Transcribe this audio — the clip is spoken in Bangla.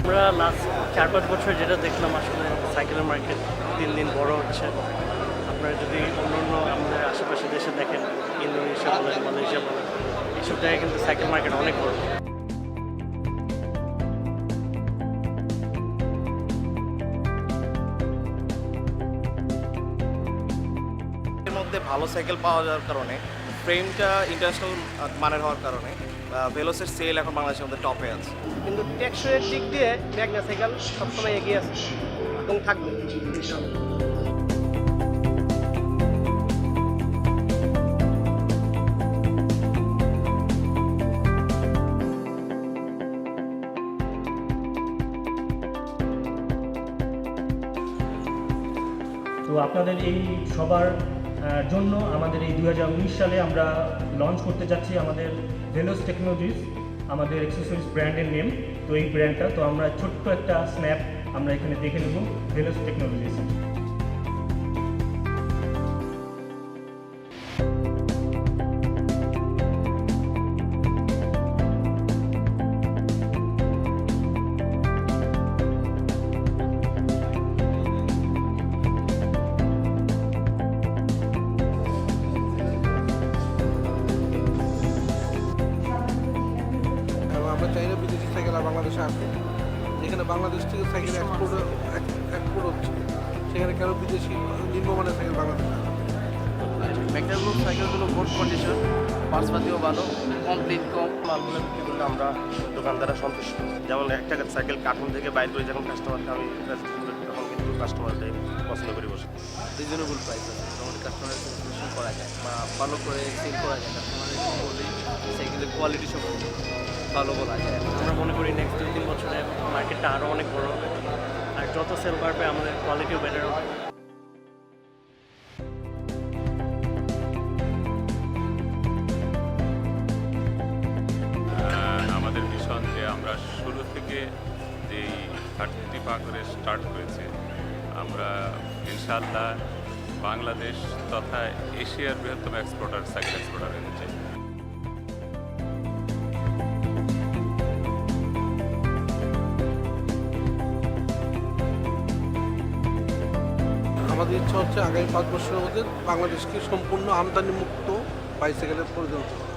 আমরা লাস্ট 4-5 বছর যেটা দেখলাম আসলে সাইকেলের মার্কেট দিন দিন বড় হচ্ছে। আপনারা যদি অন্যান্য আমাদের আশেপাশে দেশে দেখেন, ইন্দোনেশিয়া বলেন, মালয়েশিয়া বলেন, এইসব জায়গায় কিন্তু সাইকেল মার্কেট অনেক বড়। এর মধ্যে ভালো সাইকেল পাওয়া যাওয়ার কারণে, ফ্রেমটা ইন্টারন্যাশনাল মানের হওয়ার কারণে ভেলোসের সেল এখন বাংলাদেশের মধ্যে টপে আছে। কিন্তু টেকসইয়ের দিক দিয়ে ম্যাগনা সাইকেল সবসময় এগিয়ে আছে এবং থাকবে। তো আপনাদের এই সবার জন্য আমাদের এই 2019 সালে আমরা লঞ্চ করতে যাচ্ছি আমাদের ভেলোস টেকনোলজিস, আমাদের অ্যাক্সেসরিজ ব্র্যান্ডের নেম। তো এই ব্র্যান্ডটা তো আমরা ছোট্ট একটা স্ন্যাপ আমরা এখানে দেখে নেব ভেলোস টেকনোলজিস। আমরা চাই না বিদেশি সাইকেল আর বাংলাদেশে আসে। যেখানে বাংলাদেশ থেকে সাইকেল এক্সপোর্ট হচ্ছে, সেখানে কেন বিদেশি নিম্নমানের সাইকেল বাংলাদেশে আসে? ম্যাগনা গ্রুপ সাইকেলগুলো গুড কন্ডিশন, পার্টসপাতিও ভালো, কমপ্লিট কম, মালগুলো বিক্রি করলে আমরা দোকানদাররা সন্তুষ্ট। যেমন একটা সাইকেল কার্টুন থেকে বাইর করে যখন কাস্টমারকে আমি তখন কিন্তু কাস্টমারটাই পছন্দ করে বসে। রিজনেবল প্রাইস আছে, তখন কাস্টমারের স্যাটিসফ্যাকশন করা যায় বা ভালো করে সেল করা যায়। কাস্টমারের বললেই সাইকেলের কোয়ালিটি সব ভালো বলা যায়। আমরা মনে করি নেক্সট 2-3 বছরে মার্কেটটা আরও অনেক বড় হবে, আর যত সেল বাড়বে আমাদের কোয়ালিটিও বেটার হবে। আমাদের মিশন যে আমরা শুরু থেকে যেই 30 পা করে স্টার্ট করেছি, আমরা ইনশাআল্লাহ বাংলাদেশ তথা এশিয়ার বৃহত্তম সাইকেল এক্সপোর্টার হতে চাই। আমাদের ইচ্ছা হচ্ছে আগামী 5 বছরের মধ্যে বাংলাদেশকে সম্পূর্ণ আমদানি মুক্ত বাইসাইকেলের পরিণত করা।